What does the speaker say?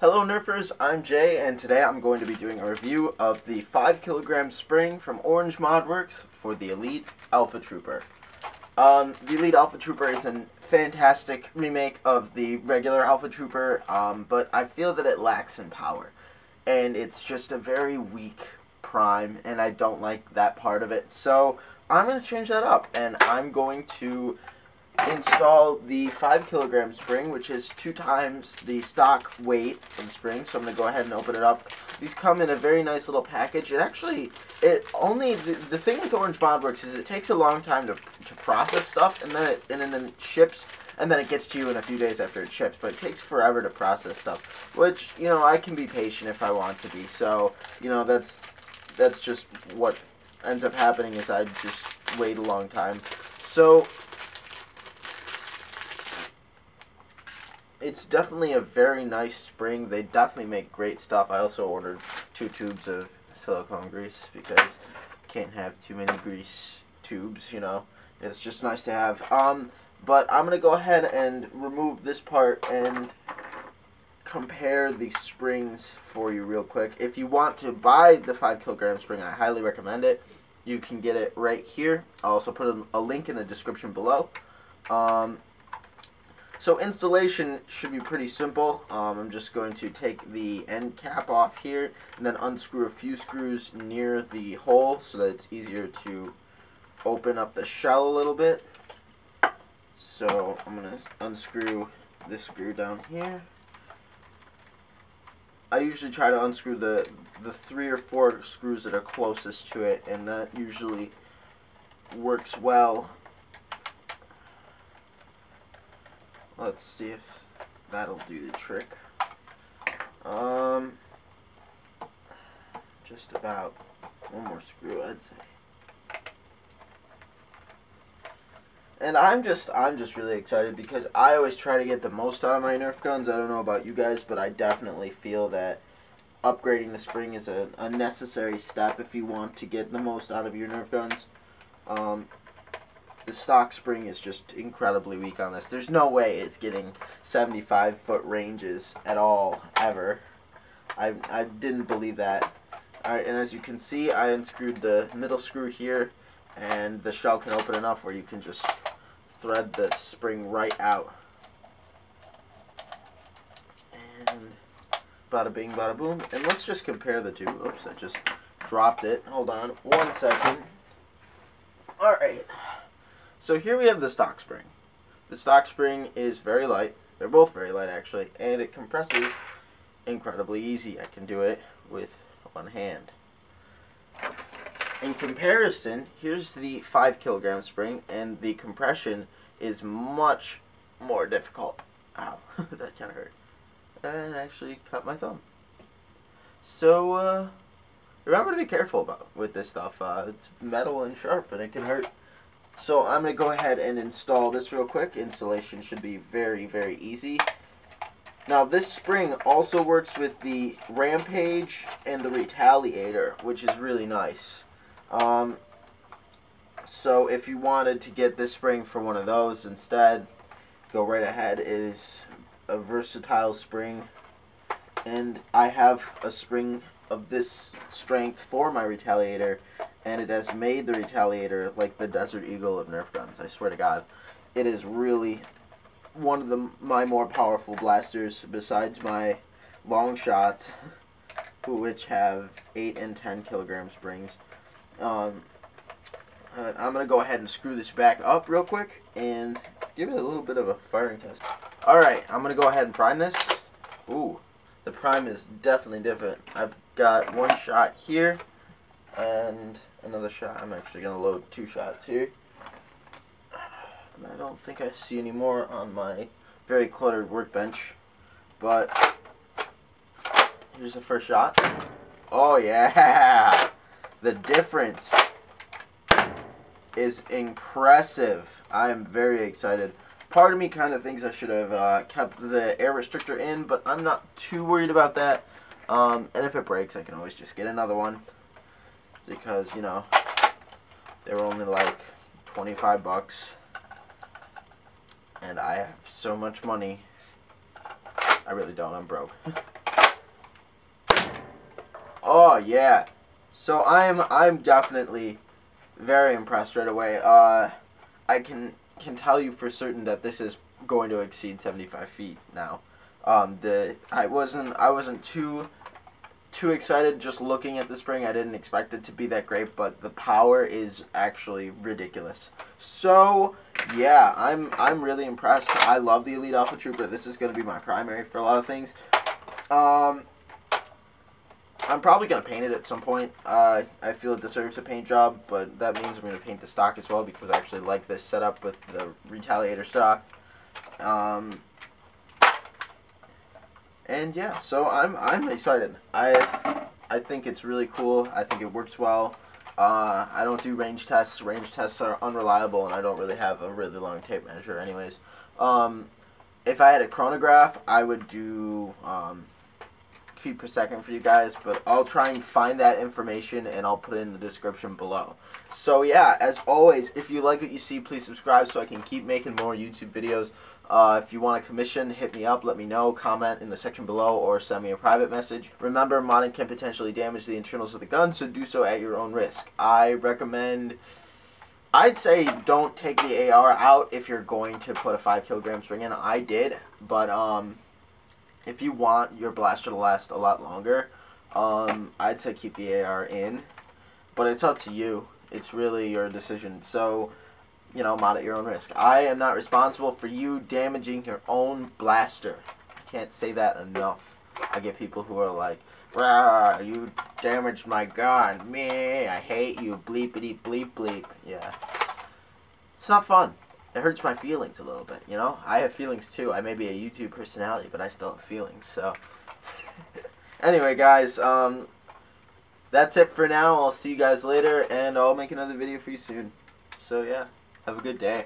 Hello Nerfers, I'm Jay, and today I'm going to be doing a review of the 5 kilogram spring from Orange Modworks for the Elite Alpha Trooper. The Elite Alpha Trooper is a fantastic remake of the regular Alpha Trooper, but I feel that it lacks in power. And it's just a very weak prime, and I don't like that part of it. So I'm going to change that up, and I'm going to install the 5 kilogram spring, which is 2 times the stock weight of the spring. So I'm going to go ahead and open it up. These come in a very nice little package. The thing with Orange Modworks is it takes a long time to process stuff, and then it ships, and then it gets to you in a few days after it ships. But it takes forever to process stuff, which, you know, I can be patient if I want to be. So, you know, that's just what ends up happening is I just wait a long time. So it's definitely a very nice spring. They definitely make great stuff. I also ordered 2 tubes of silicone grease because you can't have too many grease tubes, you know. It's just nice to have. But I'm going to go ahead and remove this part and compare the springs for you real quick. If you want to buy the 5 kilogram spring, I highly recommend it. You can get it right here. I'll also put a link in the description below. So installation should be pretty simple. I'm just going to take the end cap off here and then unscrew a few screws near the hole so that it's easier to open up the shell a little bit. So I'm going to unscrew this screw down here. I usually try to unscrew the 3 or 4 screws that are closest to it, and that usually works well. Let's see if that'll do the trick. Just about one more screw, I'd say. And I'm just really excited because I always try to get the most out of my Nerf guns. I don't know about you guys, but I definitely feel that upgrading the spring is a necessary step if you want to get the most out of your Nerf guns. The stock spring is just incredibly weak on this. There's no way it's getting 75-foot ranges at all, ever. I didn't believe that. Alright, and as you can see, I unscrewed the middle screw here, and the shell can open enough where you can just thread the spring right out. And bada bing, bada boom. And let's just compare the two. Oops, I just dropped it. Hold on 1 second. Alright. So here we have the stock spring. The stock spring is very light. They're both very light, actually. And it compresses incredibly easy. I can do it with one hand. In comparison, here's the 5 kilogram spring, and the compression is much more difficult. Ow, that kind of hurt. And actually cut my thumb. So, remember to be careful with this stuff. It's metal and sharp, and it can hurt. So I'm going to go ahead and install this real quick. Installation should be very, very easy. Now this spring also works with the Rampage and the Retaliator, which is really nice. So if you wanted to get this spring for one of those instead, go right ahead. It is a versatile spring, and I have a spring of this strength for my Retaliator, and it has made the Retaliator like the Desert Eagle of Nerf guns. I swear to God, it is really one of my more powerful blasters besides my long shots, which have 8 and 10 kilogram springs. I'm going to go ahead and screw this back up real quick and give it a little bit of a firing test. Alright, I'm going to go ahead and prime this. Ooh, the prime is definitely different. I've got 1 shot here and another shot. I'm actually going to load 2 shots here. And I don't think I see any more on my very cluttered workbench. But here's the first shot. Oh yeah! The difference is impressive. I am very excited. Part of me kind of thinks I should have kept the air restrictor in, but I'm not too worried about that. And if it breaks, I can always just get another one. Because, you know, they were only like 25 bucks. And I have so much money. I really don't. I'm broke. Oh yeah. So I'm definitely very impressed right away. I can tell you for certain that this is going to exceed 75 feet now. I wasn't too excited just looking at the spring. I didn't expect it to be that great, but the power is actually ridiculous. So yeah, I'm really impressed. I love the Elite Alpha Trooper. This is going to be my primary for a lot of things. I'm probably going to paint it at some point. I feel it deserves a paint job, but that means I'm going to paint the stock as well because I actually like this setup with the Retaliator stock. And yeah, so I'm excited. I think it's really cool. I think it works well. I don't do range tests. Range tests are unreliable, and I don't really have a really long tape measure anyways. If I had a chronograph, I would do feet per second for you guys, but I'll try and find that information and I'll put it in the description below. So yeah, as always, if you like what you see, please subscribe so I can keep making more YouTube videos. If you want a commission, hit me up, let me know, comment in the section below, or send me a private message. Remember, modding can potentially damage the internals of the gun, so do so at your own risk. I'd say don't take the AR out if you're going to put a 5 kilogram spring in. I did, but if you want your blaster to last a lot longer, I'd say keep the AR in, but it's up to you. It's really your decision. So, you know, mod at your own risk. I am not responsible for you damaging your own blaster. I can't say that enough. I get people who are like, "Rah, you damaged my gun. Me, I hate you. Bleepity bleep bleep." Yeah. It's not fun. It hurts my feelings a little bit, you know? I have feelings too. I may be a YouTube personality, but I still have feelings, so. Anyway, guys, that's it for now. I'll see you guys later, and I'll make another video for you soon. So, yeah, have a good day.